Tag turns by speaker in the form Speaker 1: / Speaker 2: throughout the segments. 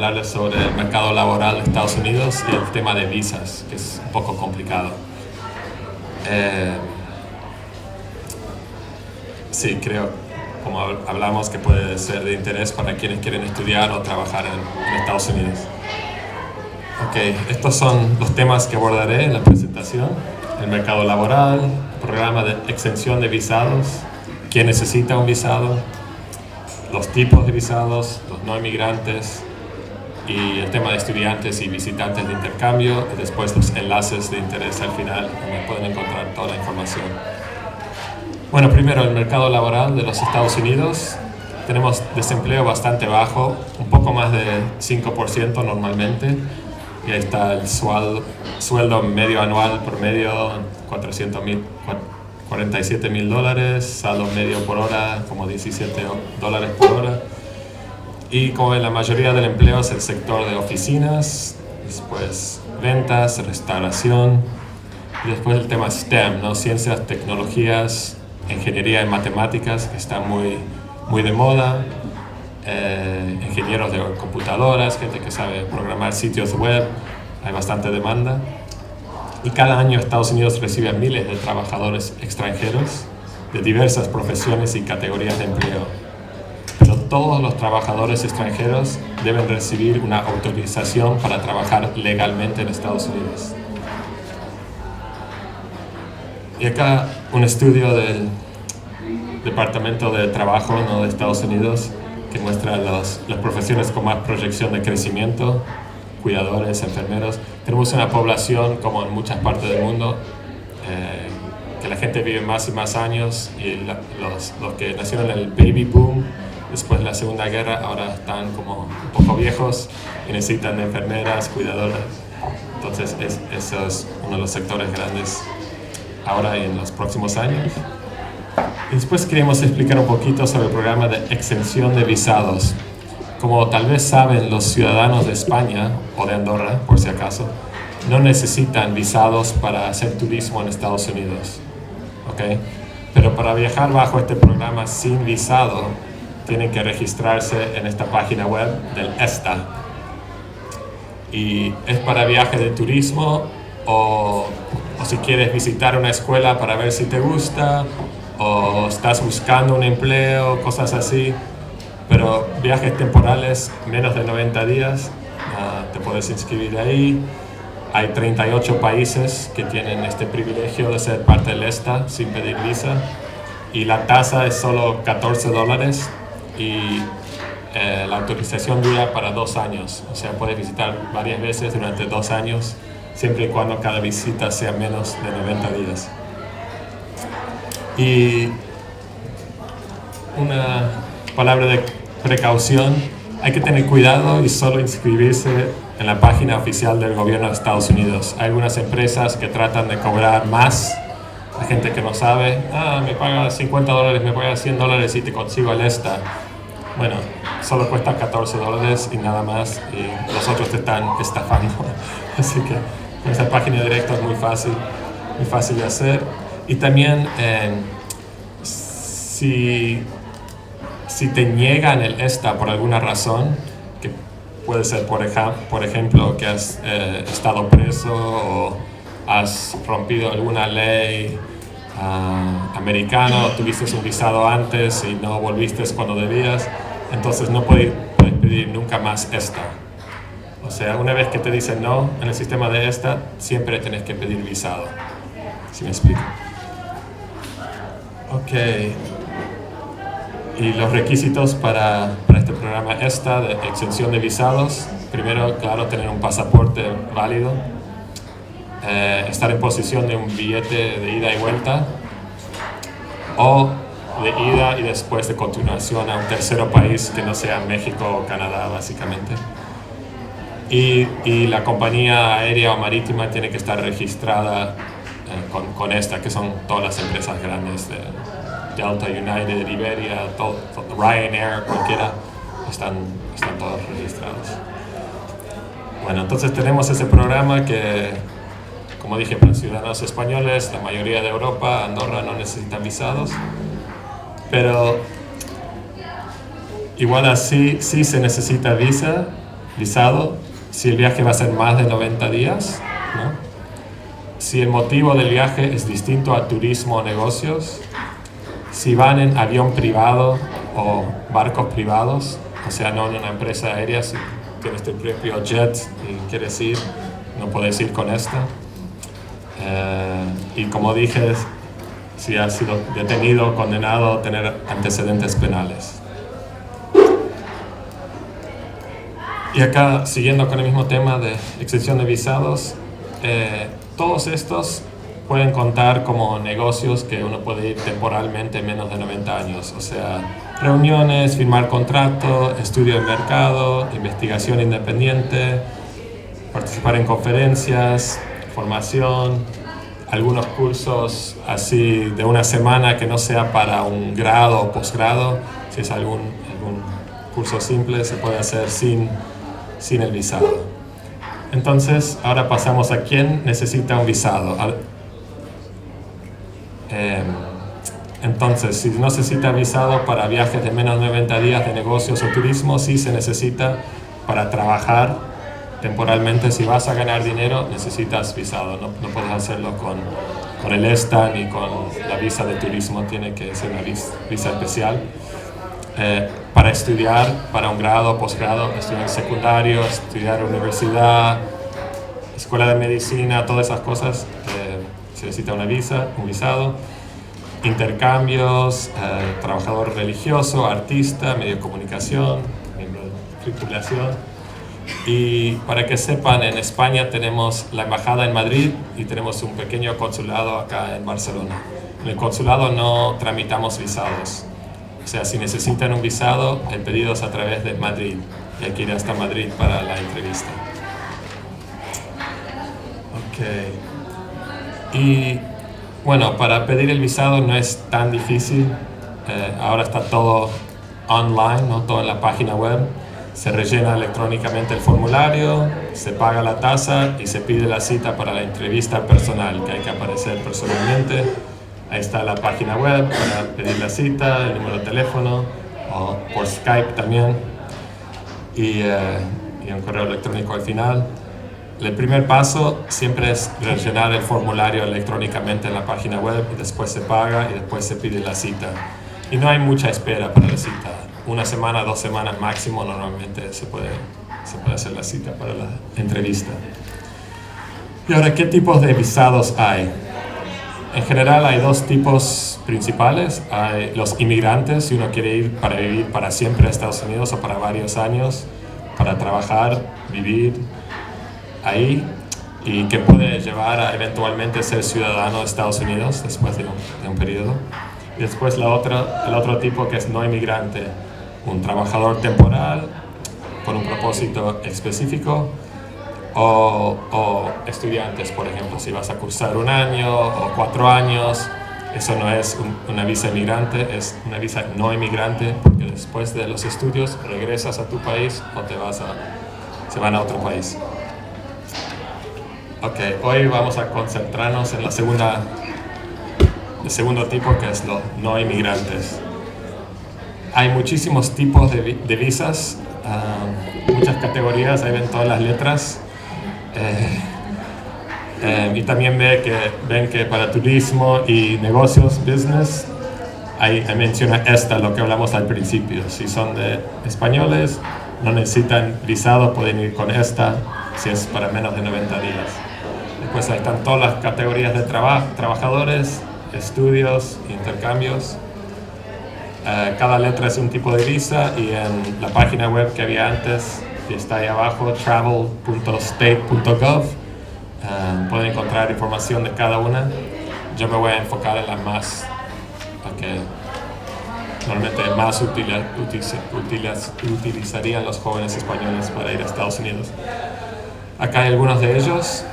Speaker 1: hablarles sobre el mercado laboral de Estados Unidos y el tema de visas, que es un poco complicado. Sí, creo, como hablamos, que puede ser de interés para quienes quieren estudiar o trabajar en Estados Unidos. Ok, estos son los temas que abordaré en la presentación: el mercado laboral, programa de exención de visados, quién necesita un visado, los tipos de visados, los no inmigrantes, y el tema de estudiantes y visitantes de intercambio, y después los enlaces de interés al final, donde pueden encontrar toda la información. Bueno, primero el mercado laboral de los Estados Unidos. Tenemos desempleo bastante bajo, un poco más de 5% normalmente, y ahí está el sueldo medio anual promedio, $47,000, saldo medio por hora, como $17 por hora. Y como ven, la mayoría del empleo es el sector de oficinas, después ventas, restauración, y después el tema STEM, ¿no? Ciencias, tecnologías, ingeniería y matemáticas, que está muy de moda, ingenieros de computadoras, gente que sabe programar sitios web, hay bastante demanda. Y cada año Estados Unidos recibe a miles de trabajadores extranjeros de diversas profesiones y categorías de empleo. Pero todos los trabajadores extranjeros deben recibir una autorización para trabajar legalmente en Estados Unidos. Y acá un estudio del Departamento de Trabajo, ¿no?, de Estados Unidos, que muestra las profesiones con más proyección de crecimiento: cuidadores, enfermeros. Tenemos una población, como en muchas partes del mundo, que la gente vive más y más años, y los que nacieron en el baby boom después de la Segunda Guerra ahora están como un poco viejos y necesitan enfermeras, cuidadoras. Entonces eso es uno de los sectores grandes ahora y en los próximos años. Y después queremos explicar un poquito sobre el programa de exención de visados. Como tal vez saben, los ciudadanos de España o de Andorra, por si acaso, no necesitan visados para hacer turismo en Estados Unidos, ¿ok? Pero para viajar bajo este programa sin visado, tienen que registrarse en esta página web del ESTA. Y es para viaje de turismo o si quieres visitar una escuela para ver si te gusta, o estás buscando un empleo, cosas así. Pero viajes temporales, menos de 90 días, te puedes inscribir ahí. Hay 38 países que tienen este privilegio de ser parte del ESTA sin pedir visa. Y la tasa es solo $14, y la autorización dura para 2 años. O sea, puedes visitar varias veces durante 2 años, siempre y cuando cada visita sea menos de 90 días. Y una palabra de precaución: hay que tener cuidado y solo inscribirse en la página oficial del gobierno de Estados Unidos. Hay algunas empresas que tratan de cobrar más a gente que no sabe. Me paga $50, me paga $100 y te consigo el ESTA. Bueno, solo cuesta $14 y nada más, y los otros te están estafando. Así que esta página directa es muy fácil de hacer. Y también si te niegan el ESTA por alguna razón, que puede ser por ejemplo que has estado preso o has rompido alguna ley americana, o tuviste un visado antes y no volviste cuando debías, entonces no puedes pedir nunca más ESTA. O sea, una vez que te dicen no en el sistema de ESTA, siempre tienes que pedir visado. ¿Sí me explico? Ok. Y los requisitos para este programa ESTA de exención de visados: primero, claro, tener un pasaporte válido, estar en posesión de un billete de ida y vuelta, o de ida y después de continuación a un tercero país que no sea México o Canadá, básicamente. Y la compañía aérea o marítima tiene que estar registrada con esta, que son todas las empresas grandes de Delta, United, Iberia, Ryanair, cualquiera, están todos registrados. Bueno, entonces tenemos ese programa que, como dije, para ciudadanos españoles, la mayoría de Europa, Andorra, no necesitan visados, pero igual así sí se necesita visa visado si el viaje va a ser más de 90 días, ¿no? Si el motivo del viaje es distinto a turismo o negocios, si van en avión privado o barcos privados, o sea, no en una empresa aérea, si tienes tu propio jet y quieres ir, no puedes ir con esta. Y como dije, si has sido detenido, condenado a tener antecedentes penales. Y acá, siguiendo con el mismo tema de exención de visados, todos estos pueden contar como negocios que uno puede ir temporalmente menos de 90 años. O sea, reuniones, firmar contrato, estudio de mercado, investigación independiente, participar en conferencias, formación, algunos cursos así de una semana que no sea para un grado o posgrado. Si es algún curso simple, se puede hacer sin el visado. Entonces, ahora pasamos a quién necesita un visado. Entonces, si no se necesita visado para viajes de menos de 90 días de negocios o turismo, sí se necesita para trabajar temporalmente. Si vas a ganar dinero, necesitas visado. No puedes hacerlo con el ESTA ni con la visa de turismo. Tiene que ser una visa especial. Para estudiar, para un grado, posgrado, estudiar secundario, estudiar universidad, escuela de medicina, todas esas cosas, se necesita un visado. Intercambios, trabajador religioso, artista, medio de comunicación, miembro de tripulación. Y para que sepan, en España tenemos la embajada en Madrid y tenemos un pequeño consulado acá en Barcelona. En el consulado no tramitamos visados. O sea, si necesitan un visado, el pedido es a través de Madrid. Y hay que ir hasta Madrid para la entrevista. Ok. Y bueno, para pedir el visado no es tan difícil. Ahora está todo online, ¿no? Todo en la página web. Se rellena electrónicamente el formulario, se paga la tasa y se pide la cita para la entrevista personal, que hay que aparecer personalmente. Ahí está la página web para pedir la cita, el número de teléfono, o por Skype también, y un correo electrónico al final. El primer paso siempre es rellenar el formulario electrónicamente en la página web, y después se paga y después se pide la cita. Y no hay mucha espera para la cita. 1 semana, 2 semanas máximo, normalmente se puede hacer la cita para la entrevista. Y ahora, ¿qué tipos de visados hay? En general hay 2 tipos principales. Hay los inmigrantes, si uno quiere ir para vivir para siempre a Estados Unidos o para varios años, para trabajar, vivir ahí, y que puede llevar a eventualmente ser ciudadano de Estados Unidos después de un periodo. Y después el otro tipo, que es no inmigrante, un trabajador temporal con un propósito específico, o estudiantes, por ejemplo, si vas a cursar 1 año o 4 años, eso no es una visa inmigrante, es una visa no inmigrante, porque después de los estudios regresas a tu país o se van a otro país. Ok, hoy vamos a concentrarnos en el segundo tipo, que es los no inmigrantes. Hay muchísimos tipos de visas, muchas categorías, ahí ven todas las letras. Y también ven que para turismo y negocios, business, ahí menciona lo que hablamos al principio. Si son de españoles, no necesitan visado, pueden ir con si es para menos de 90 días. Después ahí están todas las categorías de trabajadores, estudios, intercambios. Cada letra es un tipo de visa, y en la página web que había antes, que está ahí abajo, travel.state.gov, pueden encontrar información de cada una. Yo me voy a enfocar en las más, que normalmente más utilizarían los jóvenes españoles para ir a Estados Unidos. Acá hay algunos de ellos.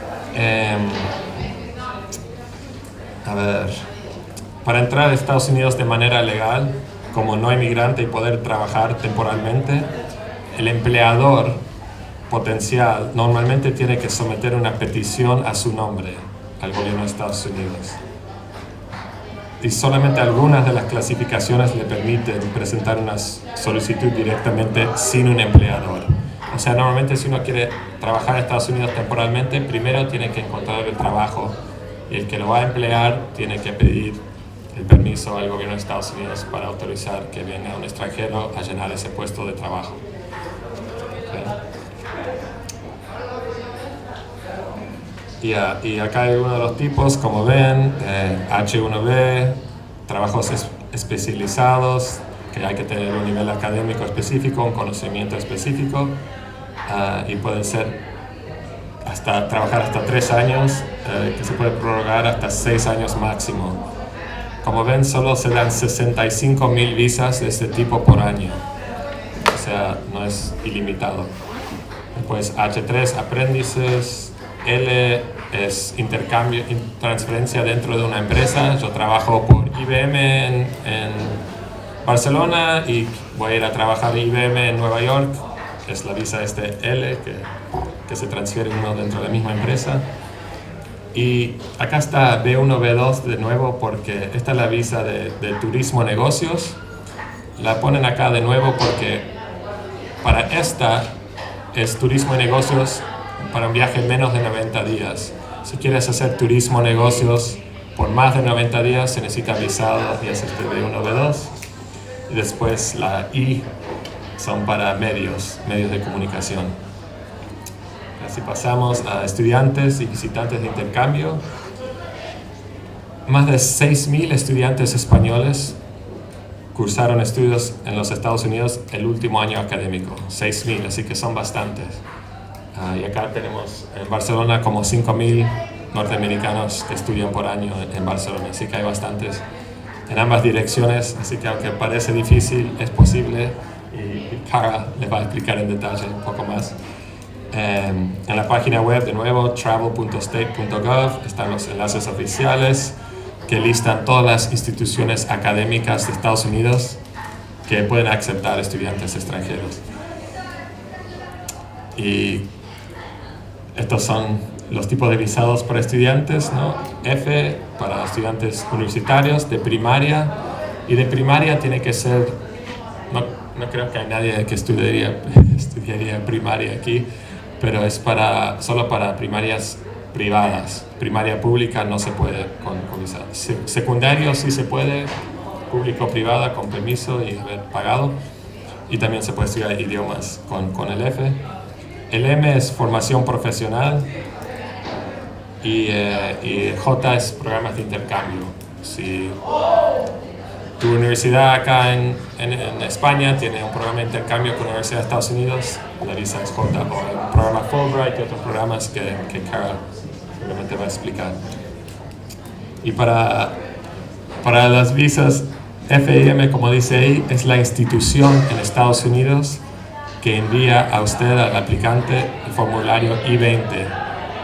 Speaker 1: Para entrar a Estados Unidos de manera legal, como no inmigrante, y poder trabajar temporalmente, el empleador potencial normalmente tiene que someter una petición a su nombre al gobierno de Estados Unidos. Y solamente algunas de las clasificaciones le permiten presentar una solicitud directamente sin un empleador. O sea, normalmente si uno quiere trabajar en Estados Unidos temporalmente, primero tiene que encontrar el trabajo y el que lo va a emplear tiene que pedir el permiso al gobierno de Estados Unidos para autorizar que venga un extranjero a llenar ese puesto de trabajo. Y acá hay uno de los tipos, como ven, H1B, trabajos especializados, que hay que tener un nivel académico específico, un conocimiento específico, y pueden ser trabajar hasta 3 años, que se puede prorrogar hasta 6 años máximo. Como ven, solo se dan 65.000 visas de este tipo por año, o sea, no es ilimitado. Después H3, aprendices. L es intercambio, transferencia dentro de una empresa. Yo trabajo por IBM en Barcelona y voy a ir a trabajar en IBM en Nueva York. Es la visa L que se transfiere uno dentro de la misma empresa. Y acá está B1, B2 de nuevo, porque esta es la visa de turismo negocios. La ponen acá de nuevo porque para esta es turismo y negocios para un viaje menos de 90 días. Si quieres hacer turismo negocios por más de 90 días, se necesita visado y es este B1, B2. Y después la I son para medios de comunicación. Así pasamos a estudiantes y visitantes de intercambio. Más de 6.000 estudiantes españoles cursaron estudios en los Estados Unidos el último año académico. 6.000, así que son bastantes. Y acá tenemos en Barcelona como 5.000 norteamericanos que estudian por año en Barcelona, así que hay bastantes en ambas direcciones, así que aunque parece difícil, es posible, y Cara les va a explicar en detalle un poco más. En la página web, de nuevo, travel.state.gov, están los enlaces oficiales que listan todas las instituciones académicas de Estados Unidos que pueden aceptar estudiantes extranjeros. Y estos son los tipos de visados para estudiantes, ¿no? F para estudiantes universitarios de primaria, y de primaria tiene que ser, no creo que hay nadie que estudiaría primaria aquí, pero es solo para primarias privadas. Primaria pública no se puede con visado. Secundario sí se puede, público-privada con permiso y haber pagado, y también se puede estudiar idiomas con el F. El M es formación profesional y J es programas de intercambio. Si tu universidad acá en España tiene un programa de intercambio con la Universidad de Estados Unidos, la visa es J, o el programa Fulbright y otros programas que Cara seguramente va a explicar. Y para las visas F y M, como dice ahí, es la institución en Estados Unidos que envía a usted, al aplicante, el formulario I-20,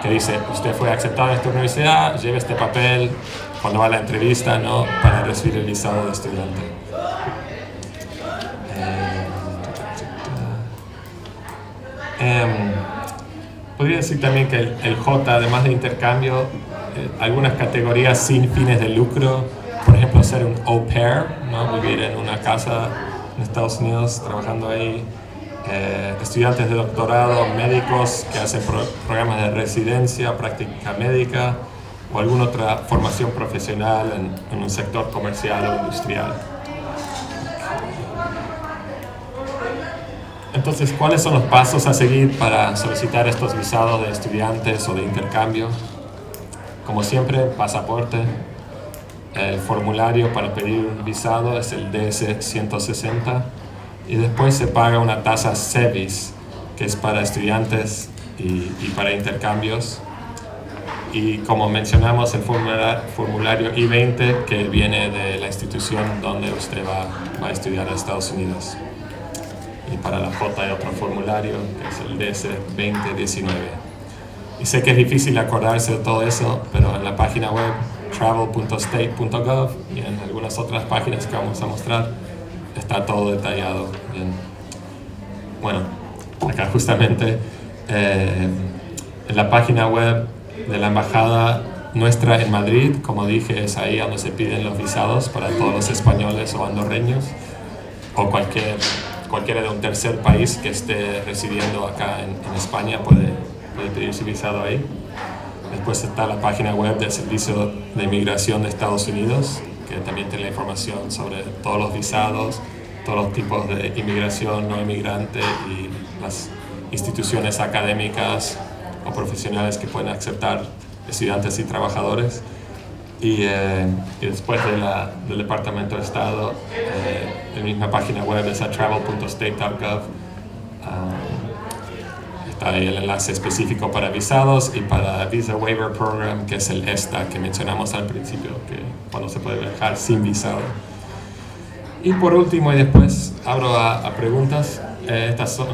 Speaker 1: que dice, usted fue aceptado en esta universidad, lleve este papel cuando va a la entrevista, ¿no?, para recibir el visado de estudiante. Podría decir también que el J, además de intercambio, algunas categorías sin fines de lucro, por ejemplo, ser un au pair, ¿no?, vivir en una casa en Estados Unidos, trabajando ahí. Estudiantes de doctorado, médicos que hacen programas de residencia, práctica médica o alguna otra formación profesional en un sector comercial o industrial. Entonces, ¿cuáles son los pasos a seguir para solicitar estos visados de estudiantes o de intercambio? Como siempre, pasaporte. El formulario para pedir un visado es el DS-160. Y después se paga una tasa SEVIS, que es para estudiantes y para intercambios. Y como mencionamos, el formulario I-20, que viene de la institución donde usted va a estudiar a Estados Unidos. Y para la J hay otro formulario, que es el DS-2019. Y sé que es difícil acordarse de todo eso, pero en la página web travel.state.gov y en algunas otras páginas que vamos a mostrar, está todo detallado. Bien. Bueno, acá justamente en la página web de la embajada nuestra en Madrid, como dije, es ahí donde se piden los visados para todos los españoles o andorreños o cualquier cualquiera de un tercer país que esté residiendo acá en España puede pedir su visado ahí. Después está la página web del Servicio de Inmigración de Estados Unidos, que también tiene la información sobre todos los visados, todos los tipos de inmigración no inmigrante y las instituciones académicas o profesionales que pueden aceptar estudiantes y trabajadores. Y después del Departamento de Estado, la misma página web es a travel.state.gov. Está ahí el enlace específico para visados y para Visa Waiver Program, que es el ESTA que mencionamos al principio, que cuando se puede viajar sin visado. Y por último, y después abro a preguntas, estas son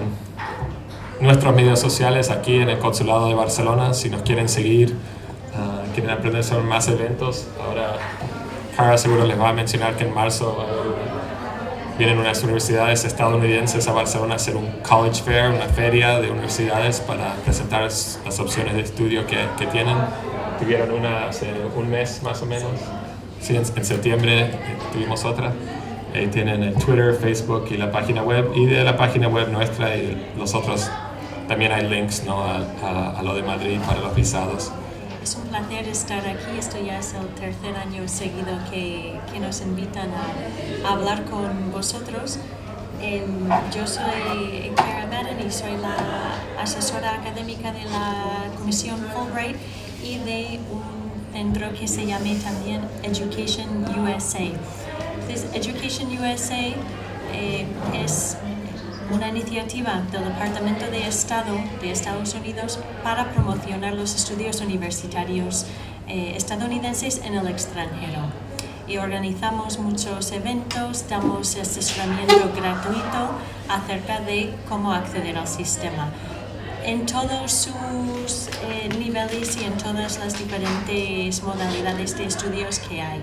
Speaker 1: nuestros medios sociales aquí en el Consulado de Barcelona. Si nos quieren seguir, quieren aprender sobre más eventos, ahora Cara seguro les va a mencionar que en marzo vienen unas universidades estadounidenses a Barcelona a hacer un college fair, una feria de universidades para presentar las opciones de estudio que tienen. Tuvieron una hace un mes más o menos. Sí, en septiembre tuvimos otra. Ahí tienen el Twitter, Facebook y la página web. Y de la página web nuestra y los otros también hay links, ¿no? a lo de Madrid para los visados.
Speaker 2: Es un placer estar aquí. Esto ya es el tercer año seguido que nos invitan a hablar con vosotros. Yo soy Cara Madden y soy la asesora académica de la Comisión Fulbright y de un centro que se llama también Education USA. Entonces, Education USA es una iniciativa del Departamento de Estado de Estados Unidos para promocionar los estudios universitarios estadounidenses en el extranjero. Y organizamos muchos eventos, damos asesoramiento gratuito acerca de cómo acceder al sistema en todos sus niveles y en todas las diferentes modalidades de estudios que hay.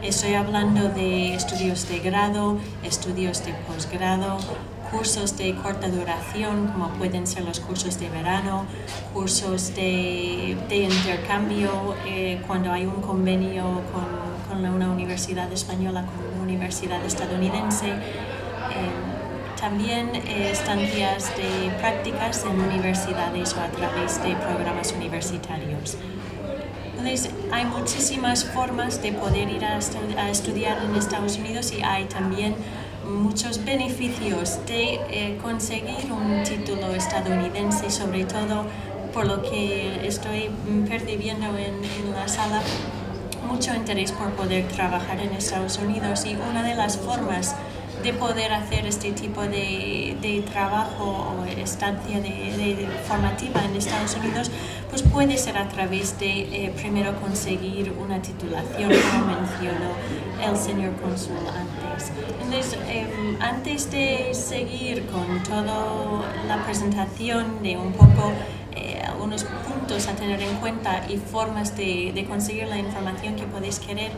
Speaker 2: Estoy hablando de estudios de grado, estudios de posgrado, cursos de corta duración, como pueden ser los cursos de verano, cursos de intercambio, cuando hay un convenio con una universidad española, con una universidad estadounidense. También estancias de prácticas en universidades o a través de programas universitarios. Entonces, hay muchísimas formas de poder ir a estudiar en Estados Unidos y hay también muchos beneficios de conseguir un título estadounidense, sobre todo por lo que estoy percibiendo en la sala, mucho interés por poder trabajar en Estados Unidos, y una de las formas de poder hacer este tipo de trabajo o estancia formativa en Estados Unidos, pues puede ser a través de primero conseguir una titulación, como mencionó el señor cónsul antes. Entonces, antes de seguir con toda la presentación de un poco algunos puntos a tener en cuenta y formas de conseguir la información que podéis querer,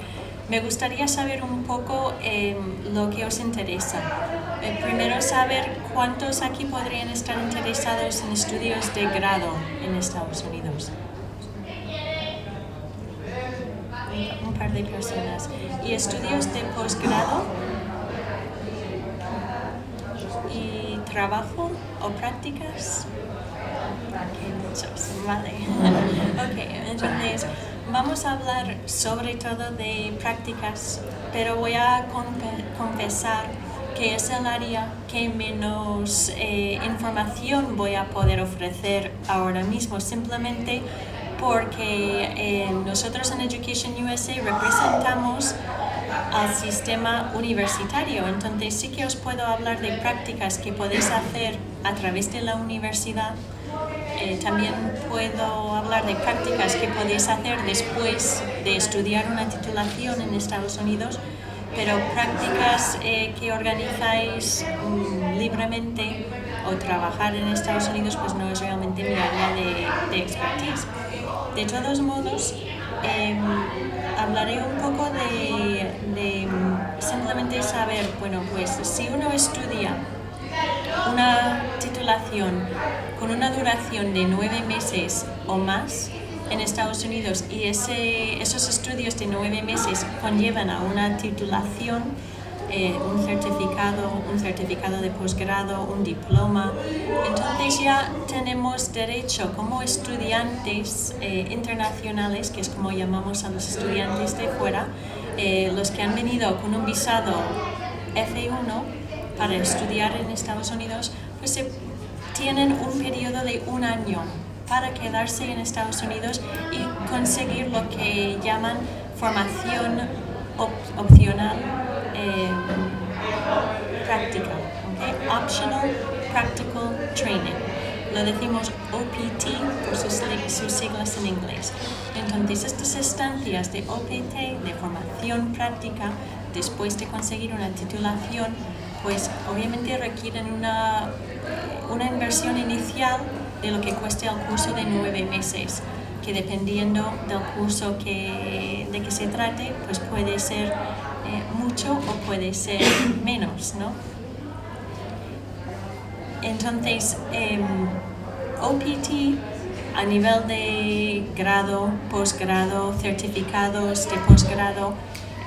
Speaker 2: me gustaría saber un poco lo que os interesa. Primero, saber cuántos aquí podrían estar interesados en estudios de grado en Estados Unidos. Un par de personas. ¿Y estudios de posgrado? ¿Y trabajo o prácticas? Muchos, vale. Ok, entonces vamos a hablar sobre todo de prácticas, pero voy a confesar que es el área que menos información voy a poder ofrecer ahora mismo, simplemente porque nosotros en Education USA representamos al sistema universitario. Entonces sí que os puedo hablar de prácticas que podéis hacer a través de la universidad. También puedo hablar de prácticas que podéis hacer después de estudiar una titulación en Estados Unidos, pero prácticas que organizáis libremente o trabajar en Estados Unidos, pues no es realmente mi área de expertise. De todos modos, hablaré un poco de simplemente saber, bueno, pues si uno estudia una titulación con una duración de 9 meses o más en Estados Unidos y esos estudios de 9 meses conllevan a una titulación un certificado de posgrado, un diploma. Entonces ya tenemos derecho como estudiantes internacionales, que es como llamamos a los estudiantes de fuera, los que han venido con un visado F1 para estudiar en Estados Unidos, pues tienen un periodo de 1 año para quedarse en Estados Unidos y conseguir lo que llaman formación opcional práctica, ¿okay? Optional Practical Training. Lo decimos OPT por sus siglas en inglés. Entonces, estas estancias de OPT, de formación práctica, después de conseguir una titulación, pues obviamente requieren una inversión inicial de lo que cueste el curso de 9 meses, que dependiendo del curso de que se trate, pues puede ser mucho o puede ser menos, ¿no? Entonces, OPT a nivel de grado, posgrado, certificados de posgrado,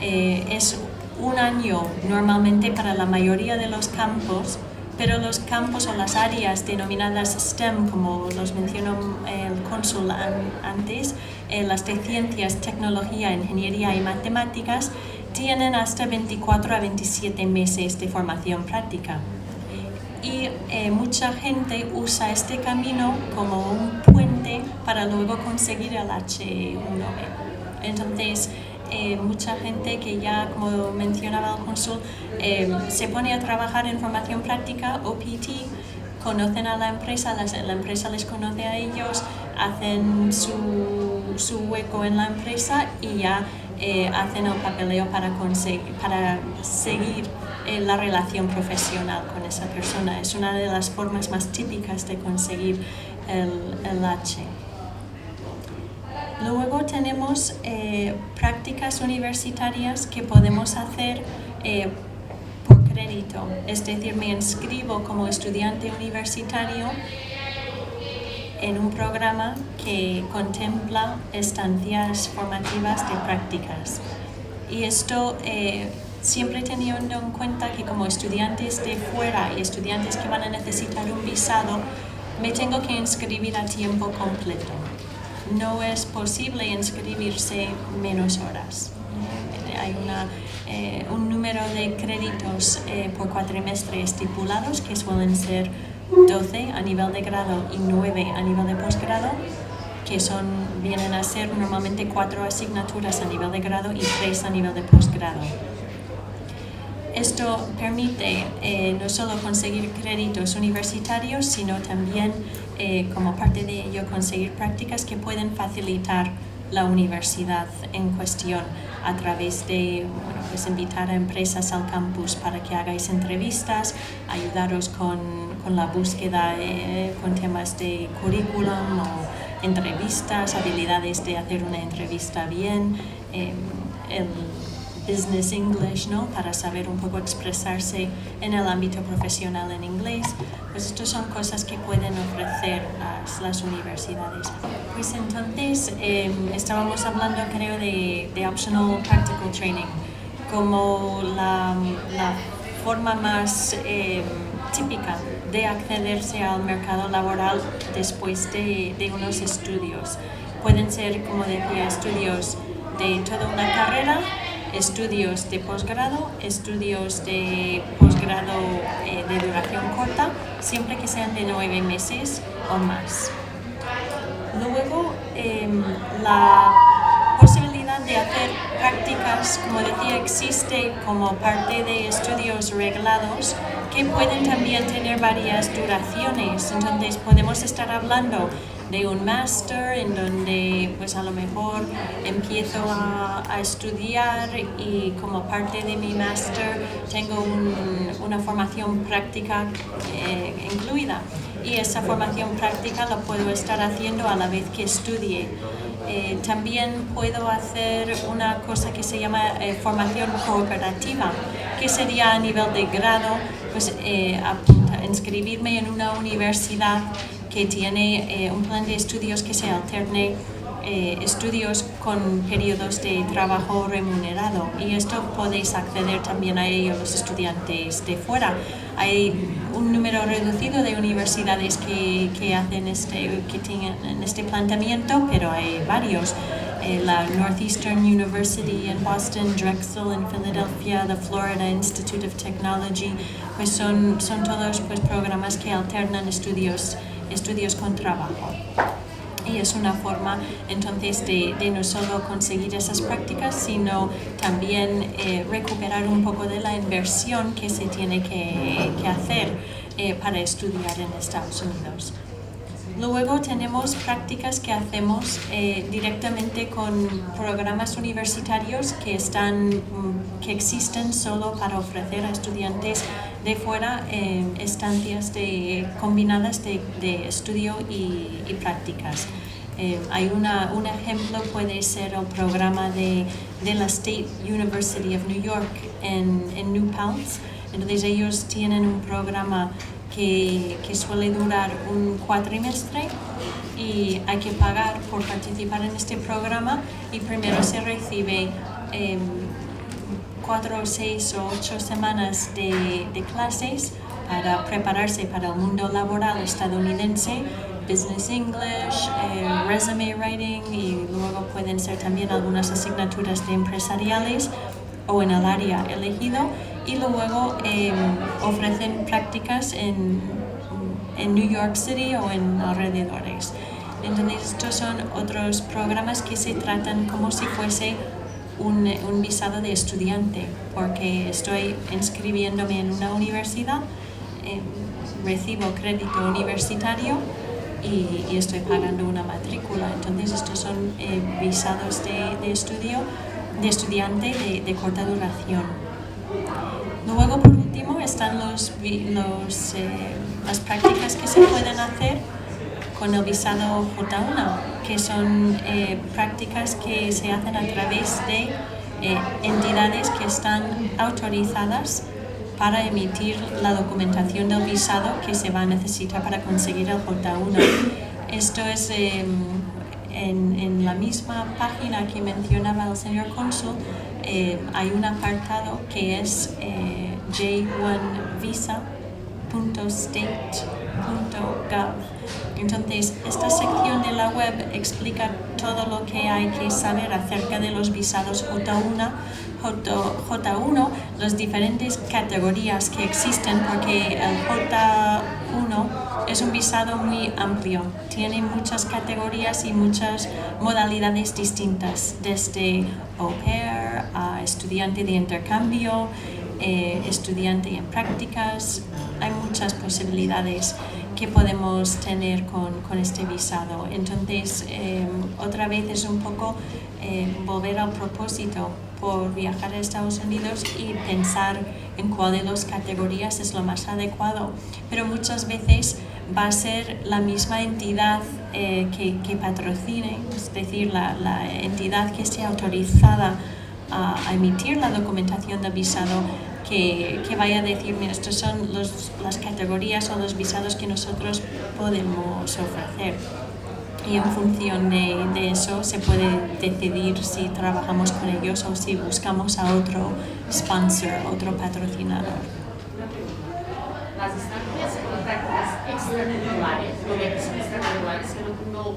Speaker 2: es 1 año normalmente para la mayoría de los campos, pero los campos o las áreas denominadas STEM, como los mencionó el cónsul antes, las de ciencias, tecnología, ingeniería y matemáticas, tienen hasta 24 a 27 meses de formación práctica. Y mucha gente usa este camino como un puente para luego conseguir el H1B. Entonces, mucha gente que ya, como mencionaba el cónsul, se pone a trabajar en formación práctica, OPT, conocen a la empresa les conoce a ellos, hacen su hueco en la empresa y ya hacen el papeleo para seguir la relación profesional con esa persona. Es una de las formas más típicas de conseguir el H. Luego tenemos prácticas universitarias que podemos hacer por crédito, es decir, me inscribo como estudiante universitario en un programa que contempla estancias formativas de prácticas. Y esto siempre teniendo en cuenta que como estudiantes de fuera y estudiantes que van a necesitar un visado, me tengo que inscribir a tiempo completo. No es posible inscribirse menos horas. Hay un número de créditos por cuatrimestre estipulados que suelen ser 12 a nivel de grado y 9 a nivel de posgrado, que vienen a ser normalmente 4 asignaturas a nivel de grado y 3 a nivel de posgrado. Esto permite no solo conseguir créditos universitarios, sino también, como parte de ello, conseguir prácticas que pueden facilitar la universidad en cuestión a través de pues invitar a empresas al campus para que hagáis entrevistas, ayudaros con la búsqueda con temas de currículum o entrevistas, habilidades de hacer una entrevista bien, el business English, ¿no? Para saber un poco expresarse en el ámbito profesional en inglés. Pues estas son cosas que pueden ofrecer las universidades. Pues entonces estábamos hablando, creo, de Optional Practical Training como la forma más típica de accederse al mercado laboral después de unos estudios. Pueden ser, como decía, estudios de toda una carrera, estudios de posgrado, estudios de posgrado de duración corta, siempre que sean de 9 meses o más. Luego, la posibilidad de hacer prácticas, como decía, existe como parte de estudios reglados que pueden también tener varias duraciones. Entonces, podemos estar hablando de un máster en donde pues a lo mejor empiezo a estudiar y como parte de mi máster tengo una formación práctica incluida, y esa formación práctica la puedo estar haciendo a la vez que estudie. También puedo hacer una cosa que se llama formación cooperativa, que sería a nivel de grado, pues inscribirme en una universidad que tiene un plan de estudios que se alterne estudios con periodos de trabajo remunerado, y esto podéis acceder también a ello los estudiantes de fuera. Hay un número reducido de universidades que hacen que tienen este planteamiento, pero hay varios. La Northeastern University en Boston, Drexel en Filadelfia, the Florida Institute of Technology, pues son todos pues programas que alternan estudios con trabajo. Y es una forma entonces de no solo conseguir esas prácticas, sino también recuperar un poco de la inversión que se tiene que hacer para estudiar en Estados Unidos. Luego tenemos prácticas que hacemos directamente con programas universitarios que existen solo para ofrecer a estudiantes de fuera estancias combinadas de estudio y prácticas. Hay un ejemplo, puede ser el programa de la State University of New York en New Paltz. Entonces ellos tienen un programa que suele durar un cuatrimestre y hay que pagar por participar en este programa, y primero se recibe 4, 6 o 8 semanas de clases para prepararse para el mundo laboral estadounidense, Business English, Resume Writing, y luego pueden ser también algunas asignaturas de empresariales o en el área elegido, y luego ofrecen prácticas en New York City o en alrededores. Entonces estos son otros programas que se tratan como si fuese un visado de estudiante, porque estoy inscribiéndome en una universidad, recibo crédito universitario y estoy pagando una matrícula. Entonces estos son visados de estudiante de corta duración. Luego, por último, están las prácticas que se pueden hacer con el visado J1, que son prácticas que se hacen a través de entidades que están autorizadas para emitir la documentación del visado que se va a necesitar para conseguir el J1. Esto es en la misma página que mencionaba el señor cónsul. Hay un apartado que es j1visa.state.gov. Entonces, esta sección de la web explica todo lo que hay que saber acerca de los visados J1, las diferentes categorías que existen, porque el J1 es un visado muy amplio, tiene muchas categorías y muchas modalidades distintas, desde au pair a estudiante de intercambio, estudiante en prácticas. Hay muchas posibilidades que podemos tener con este visado. Entonces, otra vez es un poco volver al propósito por viajar a Estados Unidos y pensar en cuál de las categorías es lo más adecuado. Pero muchas veces va a ser la misma entidad que patrocine, es decir, la entidad que esté autorizada a emitir la documentación de visado, que vaya a decir, mira, estas son las categorías o los visados que nosotros podemos ofrecer. Y en función de eso se puede decidir si trabajamos con ellos o si buscamos a otro sponsor, otro patrocinador.
Speaker 3: Las estancias son prácticas extracurriculares, lo que son extracurriculares que no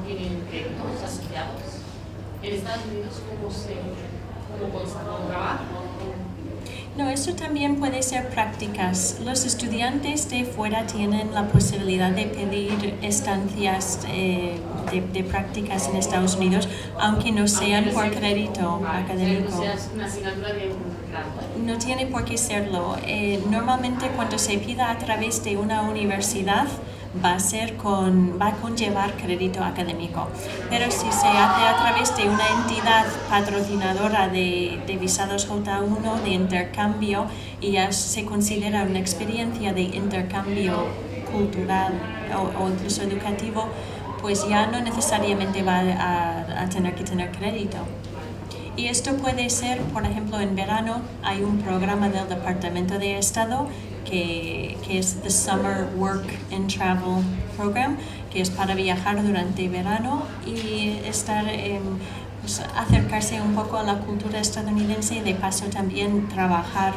Speaker 3: tienen créditos asociados. En Estados Unidos, ¿cómo consta el trabajo?
Speaker 2: No, eso también puede ser prácticas. Los estudiantes de fuera tienen la posibilidad de pedir estancias de prácticas en Estados Unidos, aunque no sean por crédito académico.
Speaker 3: O sea, una asignatura de un grado.
Speaker 2: No tiene por qué serlo. Normalmente cuando se pida a través de una universidad va a conllevar crédito académico, pero si se hace a través de una entidad patrocinadora de visados J1 de intercambio y ya se considera una experiencia de intercambio cultural o incluso educativo, pues ya no necesariamente va a tener que tener crédito. Y esto puede ser, por ejemplo, en verano hay un programa del Departamento de Estado que es the Summer Work and Travel Program, que es para viajar durante verano y estar, pues, acercarse un poco a la cultura estadounidense y de paso también trabajar.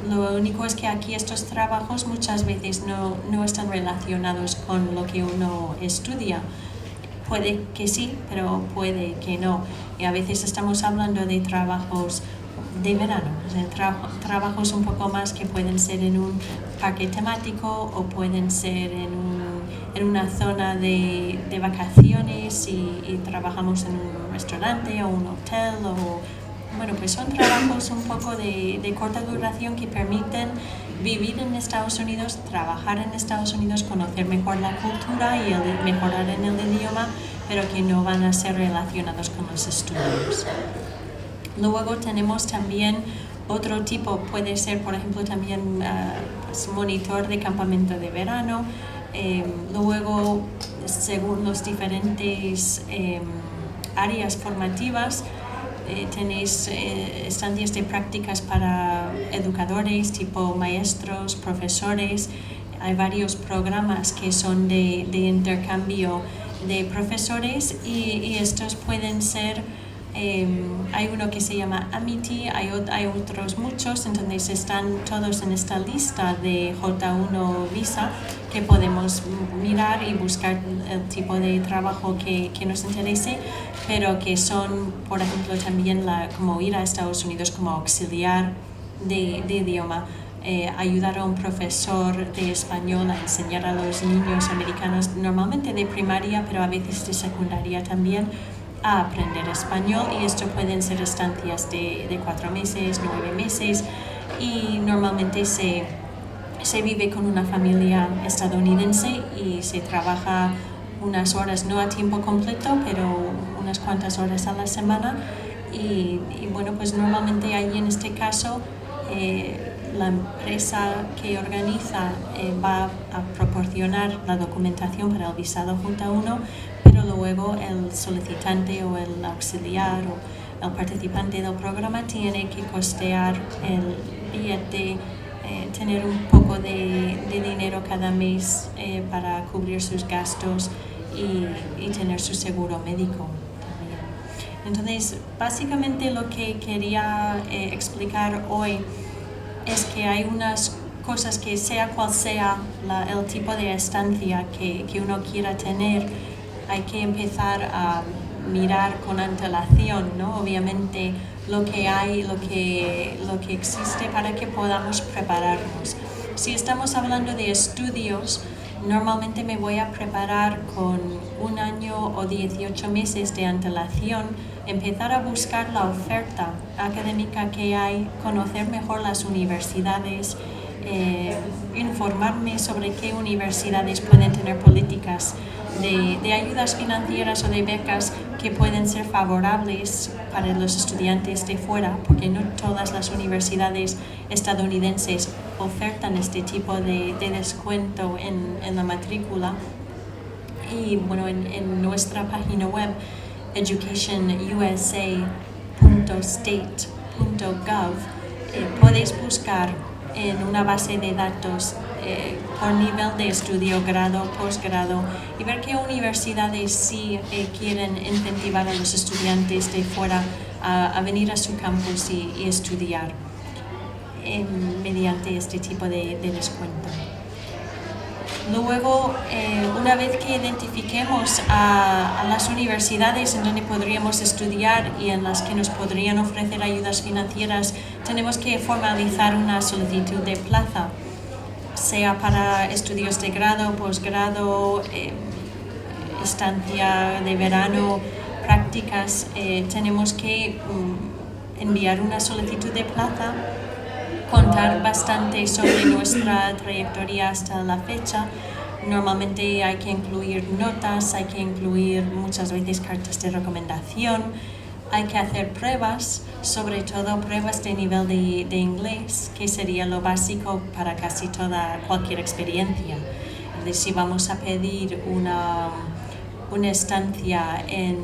Speaker 2: Lo único es que aquí estos trabajos muchas veces no están relacionados con lo que uno estudia. Puede que sí, pero puede que no. Y a veces estamos hablando de trabajos de verano, o sea, trabajos un poco más que pueden ser en un parque temático o pueden ser en una zona de vacaciones y trabajamos en un restaurante o un hotel o... Bueno, pues son trabajos un poco de corta duración que permiten vivir en Estados Unidos, trabajar en Estados Unidos, conocer mejor la cultura y mejorar en el idioma, pero que no van a ser relacionados con los estudios. Luego tenemos también otro tipo, puede ser por ejemplo también pues, monitor de campamento de verano. Luego, según los diferentes áreas formativas, tenéis estancias de prácticas para educadores, tipo maestros, profesores. Hay varios programas que son de intercambio de profesores y estos pueden ser, hay uno que se llama Amity, hay otros muchos, entonces están todos en esta lista de J1 Visa que podemos mirar y buscar el tipo de trabajo que nos interese, pero que son, por ejemplo, también como ir a Estados Unidos como auxiliar de idioma, ayudar a un profesor de español a enseñar a los niños americanos, normalmente de primaria, pero a veces de secundaria también, a aprender español, y esto pueden ser estancias de 4 meses, 9 meses, y normalmente se vive con una familia estadounidense y se trabaja unas horas, no a tiempo completo, pero unas cuantas horas a la semana, y bueno, pues normalmente ahí en este caso la empresa que organiza va a proporcionar la documentación para el visado J1, pero luego el solicitante o el auxiliar o el participante del programa tiene que costear el billete, tener un poco de dinero cada mes para cubrir sus gastos y tener su seguro médico también. Entonces, básicamente lo que quería explicar hoy es que hay unas cosas que sea cual sea el tipo de estancia que uno quiera tener, hay que empezar a mirar con antelación, ¿no? Obviamente lo que hay, lo que existe para que podamos prepararnos. Si estamos hablando de estudios, normalmente me voy a preparar con 1 año o 18 meses de antelación, empezar a buscar la oferta académica que hay, conocer mejor las universidades, informarme sobre qué universidades pueden tener políticas de ayudas financieras o de becas que pueden ser favorables para los estudiantes de fuera, porque no todas las universidades estadounidenses ofertan este tipo de descuento en la matrícula. Y bueno, en nuestra página web educationusa.state.gov podéis buscar en una base de datos por nivel de estudio, grado, posgrado, y ver qué universidades sí quieren incentivar a los estudiantes de fuera a venir a su campus y estudiar mediante este tipo de descuento. Luego, una vez que identifiquemos a las universidades en donde podríamos estudiar y en las que nos podrían ofrecer ayudas financieras, tenemos que formalizar una solicitud de plaza, sea para estudios de grado, posgrado, estancia de verano, prácticas. Tenemos que enviar una solicitud de plaza, contar bastante sobre nuestra trayectoria hasta la fecha. Normalmente hay que incluir notas, hay que incluir muchas veces cartas de recomendación, hay que hacer pruebas, sobre todo pruebas de nivel de inglés, que sería lo básico para casi cualquier experiencia. Entonces, si vamos a pedir una estancia en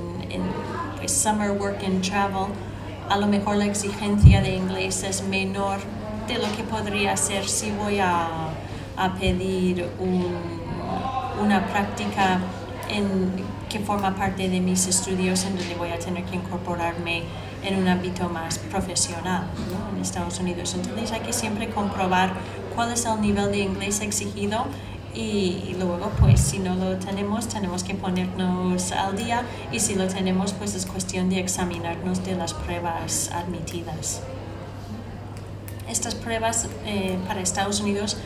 Speaker 2: pues, Summer Work and Travel, a lo mejor la exigencia de inglés es menor de lo que podría ser si voy a pedir una práctica que forma parte de mis estudios, en donde voy a tener que incorporarme en un ámbito más profesional, ¿no? En Estados Unidos. Entonces hay que siempre comprobar cuál es el nivel de inglés exigido y luego, pues, si no lo tenemos que ponernos al día, y si lo tenemos, pues es cuestión de examinarnos de las pruebas admitidas. Estas pruebas para Estados Unidos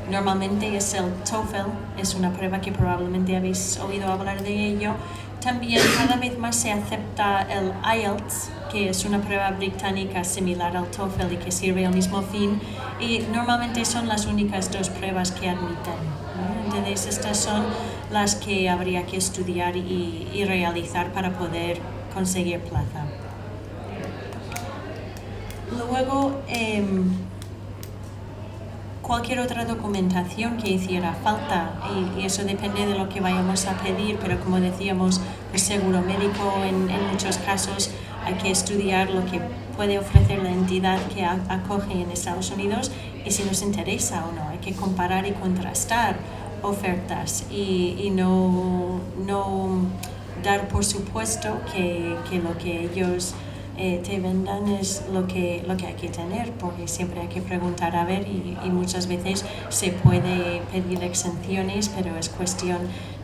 Speaker 2: normalmente es el TOEFL, es una prueba que probablemente habéis oído hablar de ello. También cada vez más se acepta el IELTS, que es una prueba británica similar al TOEFL y que sirve al mismo fin, y normalmente son las únicas dos pruebas que admiten, ¿no? Entonces estas son las que habría que estudiar y realizar para poder conseguir plaza. Luego, cualquier otra documentación que hiciera falta, y eso depende de lo que vayamos a pedir, pero como decíamos, el seguro médico en muchos casos hay que estudiar lo que puede ofrecer la entidad que acoge en Estados Unidos y si nos interesa o no. Hay que comparar y contrastar ofertas y no dar por supuesto que lo que ellos te vendan es lo que hay que tener, porque siempre hay que preguntar a ver, y muchas veces se puede pedir exenciones, pero es cuestión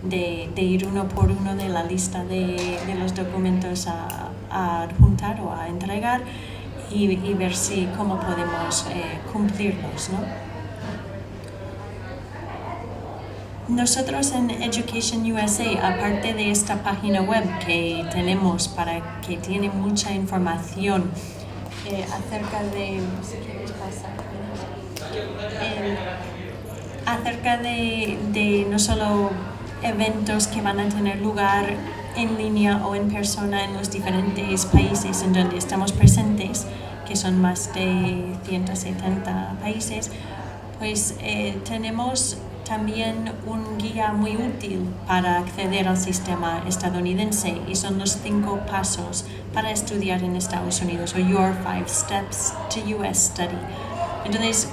Speaker 2: de ir uno por uno de la lista de los documentos a adjuntar o a entregar y ver cómo podemos cumplirlos, ¿no? Nosotros en Education USA, aparte de esta página web que tenemos que tiene mucha información acerca de, acerca de no solo eventos que van a tener lugar en línea o en persona en los diferentes países en donde estamos presentes, que son más de 170 países, pues tenemos también un guía muy útil para acceder al sistema estadounidense, y son los 5 pasos para estudiar en Estados Unidos, o Your 5 Steps to US Study. Entonces,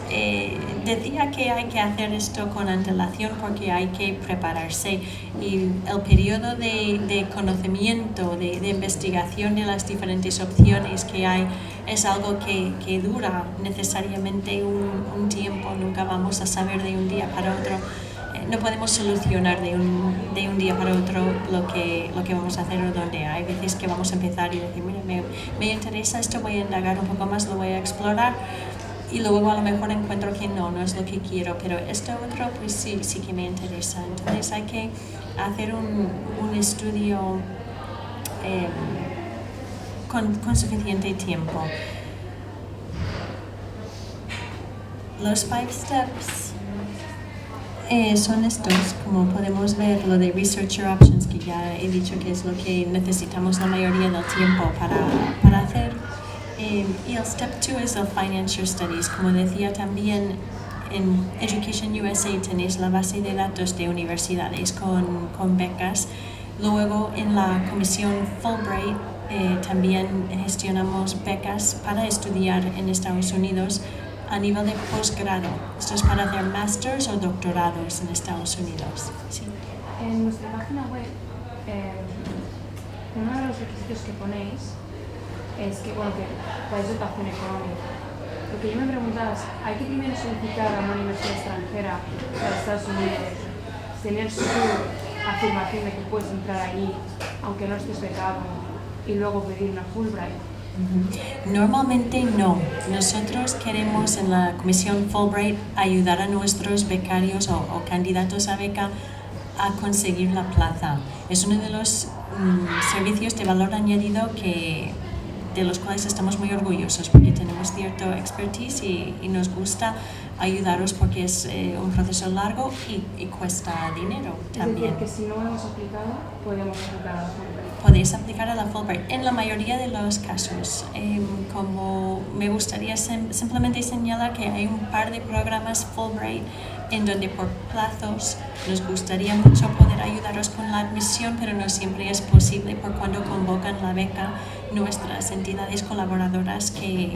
Speaker 2: decía que hay que hacer esto con antelación porque hay que prepararse, y el periodo de conocimiento, de investigación de las diferentes opciones que hay es algo que dura necesariamente un tiempo. Nunca vamos a saber de un día para otro. No podemos solucionar de un día para otro lo que vamos a hacer o dónde. Hay veces que vamos a empezar y decir, mira, me interesa esto, voy a indagar un poco más, lo voy a explorar, y luego a lo mejor encuentro que no es lo que quiero, pero esto otro pues sí que me interesa. Entonces hay que hacer un estudio con suficiente tiempo. Los 5 steps son estos, como podemos ver, lo de Research Your Options, que ya he dicho que es lo que necesitamos la mayoría del tiempo para hacer. Y el Step 2 es el Financial Studies. Como decía también, en Education USA tenéis la base de datos de universidades con becas. Luego en la comisión Fulbright también gestionamos becas para estudiar en Estados Unidos a nivel de posgrado. Esto es para hacer másters o doctorados en Estados Unidos. Sí.
Speaker 4: En nuestra página web, uno de los requisitos que ponéis es que es dotación económica. Lo que yo me preguntaba es, ¿hay que primero solicitar a una universidad extranjera para Estados Unidos, tener su afirmación de que puedes entrar allí, aunque no estés becado, y luego pedir una Fulbright?
Speaker 2: Normalmente no. Nosotros queremos en la comisión Fulbright ayudar a nuestros becarios o candidatos a beca a conseguir la plaza. Es uno de los servicios de valor añadido de los cuales estamos muy orgullosos, porque tenemos cierto expertise y nos gusta ayudaros, porque es un proceso largo y cuesta dinero también.
Speaker 4: Es decir, que si no hemos aplicado, podemos aplicar a la Fulbright.
Speaker 2: Podéis aplicar a la Fulbright en la mayoría de los casos. Como me gustaría simplemente señalar que hay un par de programas Fulbright en donde por plazos nos gustaría mucho poder ayudaros con la admisión, pero no siempre es posible por cuando convocan la beca nuestras entidades colaboradoras que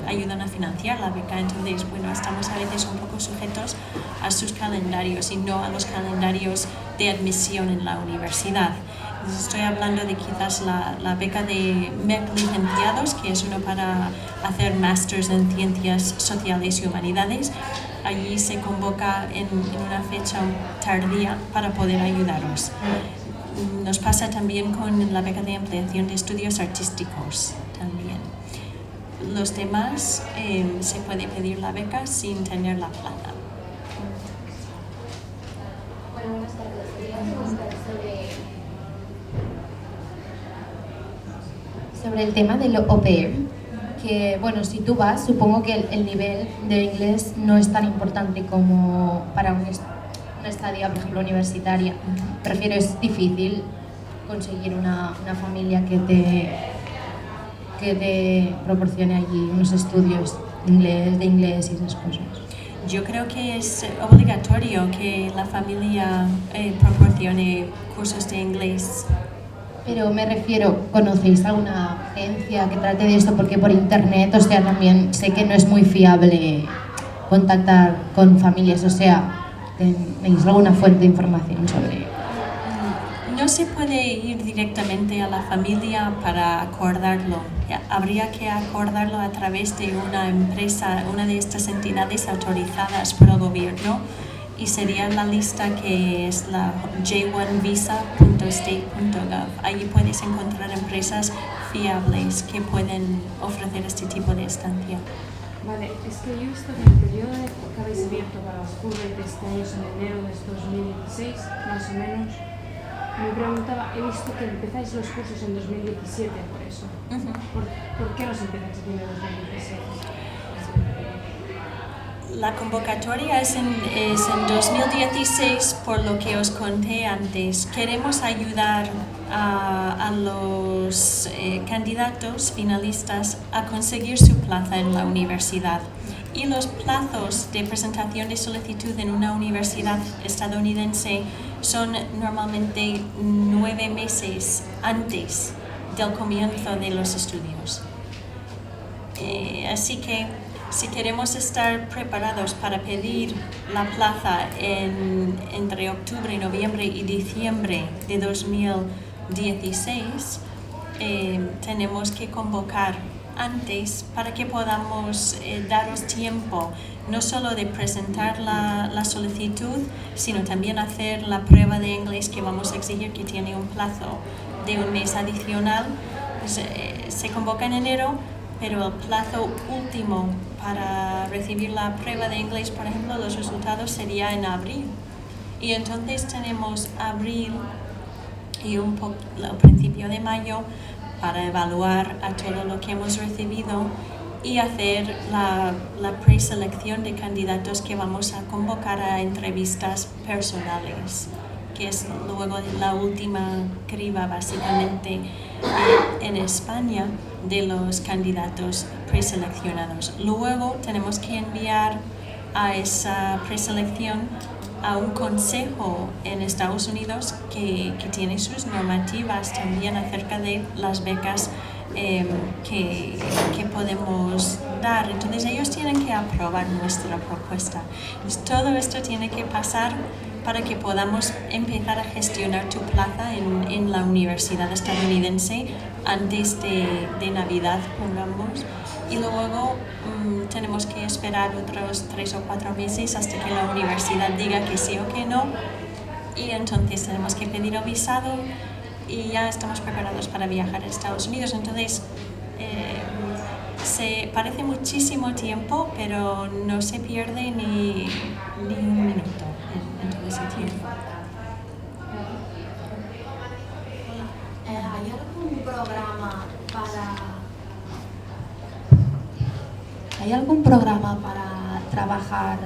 Speaker 2: ayudan a financiar la beca. Entonces, bueno, estamos a veces un poco sujetos a sus calendarios y no a los calendarios de admisión en la universidad. Entonces, estoy hablando de quizás la beca de MEC licenciados, que es uno para hacer másters en ciencias sociales y humanidades. Allí se convoca en una fecha tardía para poder ayudaros. Nos pasa también con la beca de ampliación de estudios artísticos también. Los demás se puede pedir la beca sin tener la plaza.
Speaker 5: Bueno, buenas tardes. Quería preguntar sobre el tema del au pair, que bueno, si tú vas, supongo que el nivel de inglés no es tan importante como para una estadía, por ejemplo, universitaria. Prefiero, es difícil conseguir una familia que te proporcione allí unos estudios de inglés y esas cosas.
Speaker 2: Yo creo que es obligatorio que la familia proporcione cursos de inglés.
Speaker 5: Pero me refiero, ¿conocéis alguna agencia que trate de esto? Porque por internet, o sea, también sé que no es muy fiable contactar con familias, o sea, ¿tenéis alguna fuente de información sobre?
Speaker 2: No se puede ir directamente a la familia para acordarlo. Habría que acordarlo a través de una empresa, una de estas entidades autorizadas por el gobierno, y sería la lista que es la j1visa.state.gov. Allí puedes encontrar empresas fiables que pueden ofrecer este tipo de estancia.
Speaker 4: Vale, es que yo he visto que en el periodo que habéis abierto para los cursos de este año, en enero de 2016, más o menos, me preguntaba, he visto que empezáis los cursos en 2017, por eso. ¿Por qué los empezáis en 2016?
Speaker 2: La convocatoria es en 2016, por lo que os conté antes. Queremos ayudar a los candidatos finalistas a conseguir su plaza en la universidad. Y los plazos de presentación de solicitud en una universidad estadounidense son normalmente 9 meses antes del comienzo de los estudios. Así que si queremos estar preparados para pedir la plaza entre octubre, noviembre y diciembre de 2016, tenemos que convocar antes para que podamos daros tiempo no solo de presentar la solicitud, sino también hacer la prueba de inglés que vamos a exigir, que tiene un plazo de un mes adicional. Pues, se convoca en enero, pero el plazo último para recibir la prueba de inglés, por ejemplo, los resultados sería en abril. Y entonces tenemos abril y el principio de mayo para evaluar a todo lo que hemos recibido y hacer la preselección de candidatos que vamos a convocar a entrevistas personales, que es luego la última criba básicamente en España de los candidatos preseleccionados. Luego tenemos que enviar a esa preselección a un consejo en Estados Unidos que tiene sus normativas también acerca de las becas que podemos dar. Entonces ellos tienen que aprobar nuestra propuesta. Entonces, todo esto tiene que pasar para que podamos empezar a gestionar tu plaza en la universidad estadounidense antes de Navidad, pongamos. Y luego tenemos que esperar otros 3 o 4 meses hasta que la universidad diga que sí o que no. Y entonces tenemos que pedir el visado y ya estamos preparados para viajar a Estados Unidos. Entonces, parece muchísimo tiempo, pero no se pierde ni un minuto en todo ese tiempo.
Speaker 6: ¿Hay algún programa para trabajar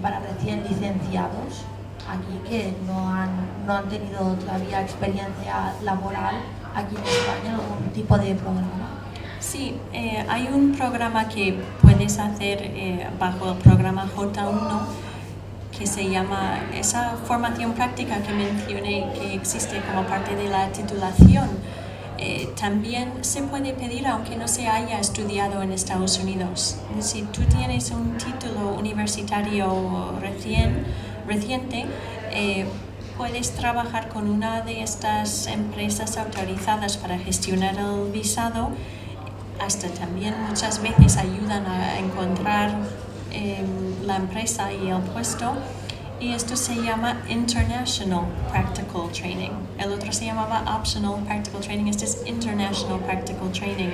Speaker 6: para recién licenciados aquí que no han tenido todavía experiencia laboral aquí en España? ¿Algún tipo de programa?
Speaker 2: Sí, hay un programa que puedes hacer bajo el programa J1 que se llama, esa formación práctica que mencioné que existe como parte de la titulación, también se puede pedir aunque no se haya estudiado en Estados Unidos. Si tú tienes un título universitario reciente, puedes trabajar con una de estas empresas autorizadas para gestionar el visado. Hasta también muchas veces ayudan a encontrar la empresa y el puesto. Y esto se llama International Practical Training. El otro se llamaba Optional Practical Training, este es International Practical Training.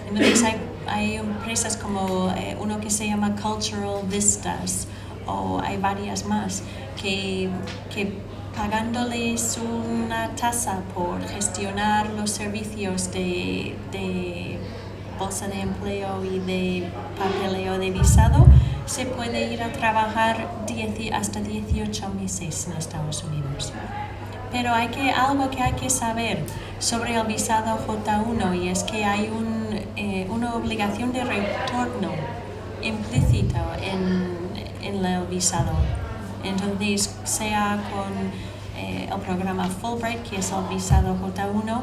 Speaker 2: Entonces hay empresas como uno que se llama Cultural Vistas, o hay varias más, que pagándoles una tasa por gestionar los servicios de bolsa de empleo y de papeleo de visado, se puede ir a trabajar hasta 18 meses en Estados Unidos. Pero algo que hay que saber sobre el visado J1, y es que hay una obligación de retorno implícita en el visado. Entonces, sea con el programa Fulbright, que es el visado J1,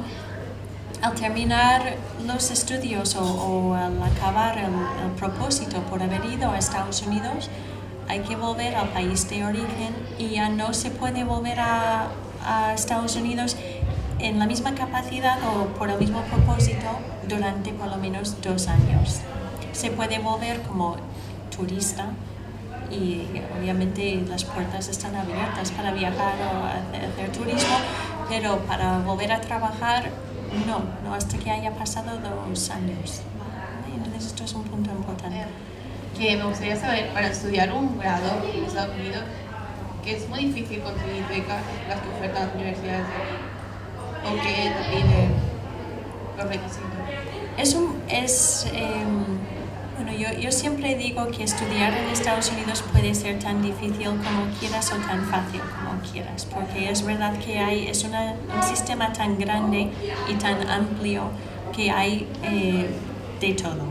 Speaker 2: al terminar los estudios o al acabar el propósito por haber ido a Estados Unidos, hay que volver al país de origen y ya no se puede volver a Estados Unidos en la misma capacidad o por el mismo propósito durante por lo menos 2 años. Se puede volver como turista y obviamente las puertas están abiertas para viajar o hacer turismo, pero para volver a trabajar no hasta que haya pasado 2 años. Entonces esto es un punto importante.
Speaker 7: Que me gustaría saber, para estudiar un grado en Estados Unidos, que es muy difícil conseguir becas, las que ofertan las universidades de aquí, o que te piden los requisitos.
Speaker 2: Bueno, yo siempre digo que estudiar en Estados Unidos puede ser tan difícil como quieras o tan fácil como quieras, porque es verdad que es un sistema tan grande y tan amplio que hay de todo.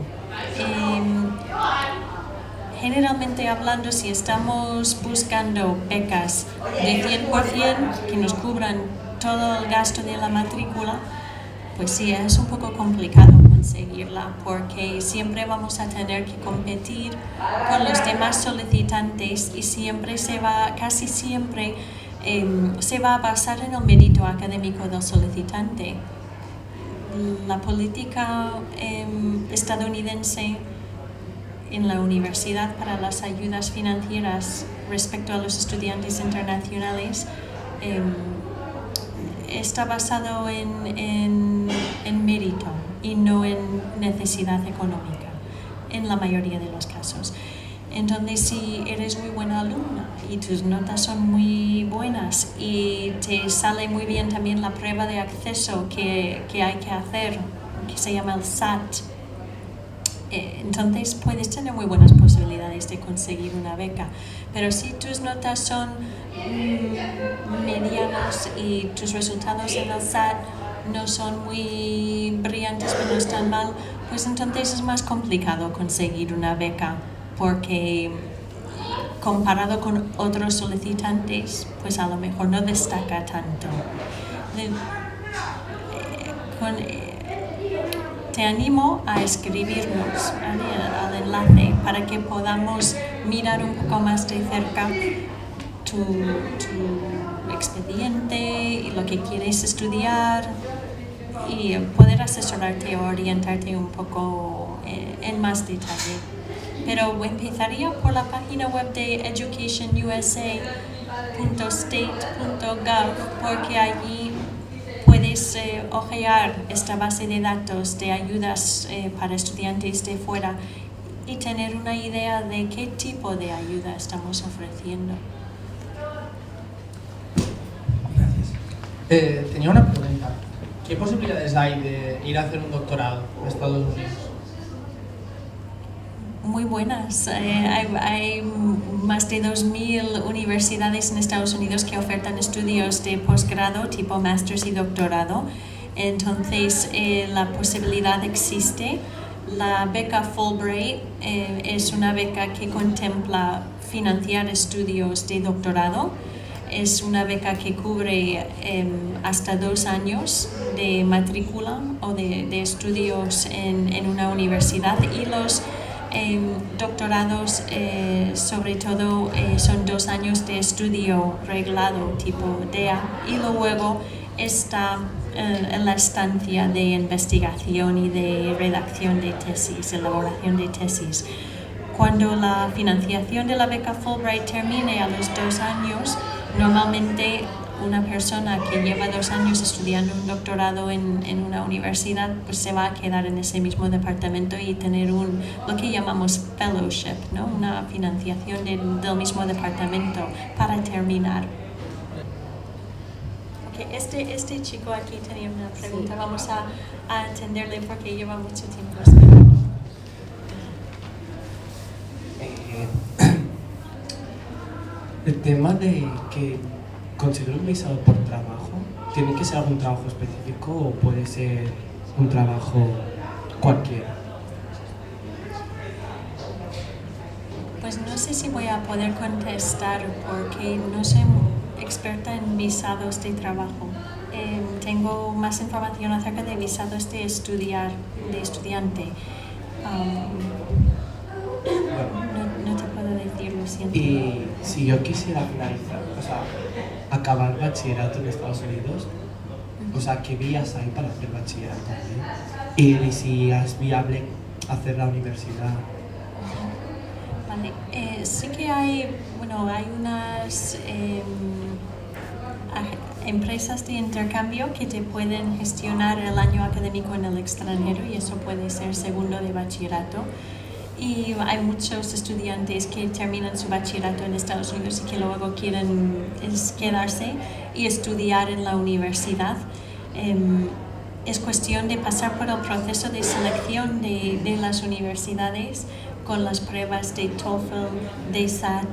Speaker 2: Generalmente hablando, si estamos buscando becas de 100% que nos cubran todo el gasto de la matrícula, pues sí, es un poco complicado conseguirla, porque siempre vamos a tener que competir con los demás solicitantes y casi siempre se va a basar en el mérito académico del solicitante. La política estadounidense en la universidad para las ayudas financieras respecto a los estudiantes internacionales está basado en mérito y no en necesidad económica, en la mayoría de los casos. Entonces, si eres muy buena alumna y tus notas son muy buenas y te sale muy bien también la prueba de acceso que hay que hacer, que se llama el SAT, entonces puedes tener muy buenas posibilidades de conseguir una beca. Pero si tus notas son medianos y tus resultados en el SAT no son muy brillantes, pero no están mal, pues entonces es más complicado conseguir una beca, porque comparado con otros solicitantes, pues a lo mejor no destaca tanto. Te animo a escribirnos, ¿vale?, al enlace para que podamos mirar un poco más de cerca tu expediente y lo que quieres estudiar y poder asesorarte o orientarte un poco en más detalle. Pero empezaría por la página web de educationusa.state.gov, porque allí puedes hojear esta base de datos de ayudas para estudiantes de fuera y tener una idea de qué tipo de ayuda estamos ofreciendo.
Speaker 8: Gracias. Tenía una pregunta. ¿Qué posibilidades hay de ir a hacer un doctorado a Estados Unidos?
Speaker 2: Muy buenas. Hay más de 2.000 universidades en Estados Unidos que ofertan estudios de posgrado tipo máster y doctorado. Entonces, la posibilidad existe. La beca Fulbright es una beca que contempla financiar estudios de doctorado. Es una beca que cubre hasta 2 años de matrícula o de estudios en una universidad, y los doctorados sobre todo son 2 años de estudio reglado tipo DEA, y luego está la estancia de investigación y de redacción de tesis, elaboración de tesis. Cuando la financiación de la beca Fulbright termine a los 2 años, normalmente una persona que lleva 2 años estudiando un doctorado en una universidad, pues se va a quedar en ese mismo departamento y tener lo que llamamos fellowship, ¿no? Una financiación del mismo departamento para terminar. Okay, este chico aquí tenía una pregunta, sí. Vamos a atenderle porque lleva mucho tiempo esperando.
Speaker 9: El tema de que conseguir un visado por trabajo, ¿tiene que ser algún trabajo específico o puede ser un trabajo cualquiera?
Speaker 2: Pues no sé si voy a poder contestar porque no soy experta en visados de trabajo. Tengo más información acerca de visados de estudiante. No te puedo decir, lo siento.
Speaker 9: Y si yo quisiera finalizar, o sea, acabar bachillerato en Estados Unidos, o sea, ¿qué vías hay para hacer bachillerato? Y si es viable hacer la universidad.
Speaker 2: Vale, sí que hay unas empresas de intercambio que te pueden gestionar el año académico en el extranjero, y eso puede ser segundo de bachillerato. Y hay muchos estudiantes que terminan su bachillerato en Estados Unidos y que luego quieren quedarse y estudiar en la universidad. Es cuestión de pasar por el proceso de selección de las universidades con las pruebas de TOEFL, de SAT,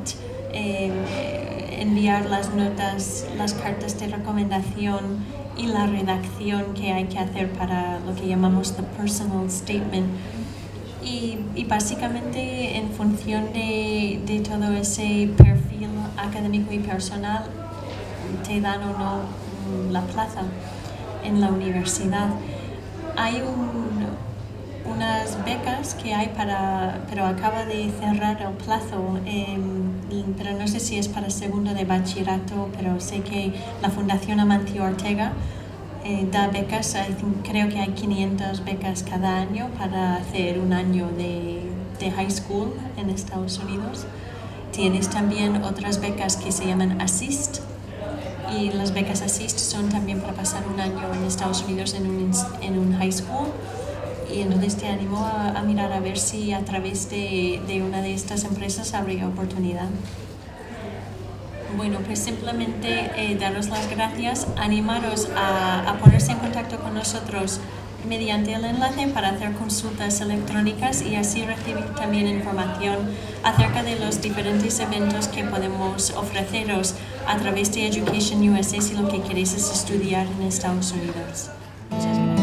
Speaker 2: enviar las notas, las cartas de recomendación y la redacción que hay que hacer para lo que llamamos the personal statement. Y básicamente en función de todo ese perfil académico y personal te dan o no la plaza en la universidad. Hay unas becas que hay pero acaba de cerrar el plazo, pero no sé si es para segundo de bachillerato, pero sé que la Fundación Amancio Ortega da becas. Creo que hay 500 becas cada año para hacer un año de high school en Estados Unidos. Tienes también otras becas que se llaman Assist, y las becas Assist son también para pasar un año en Estados Unidos en un high school. Y entonces te animo a mirar a ver si a través de una de estas empresas habría oportunidad. Bueno, pues simplemente daros las gracias, animaros a ponerse en contacto con nosotros mediante el enlace para hacer consultas electrónicas y así recibir también información acerca de los diferentes eventos que podemos ofreceros a través de Education USA si lo que queréis es estudiar en Estados Unidos. Muchas gracias.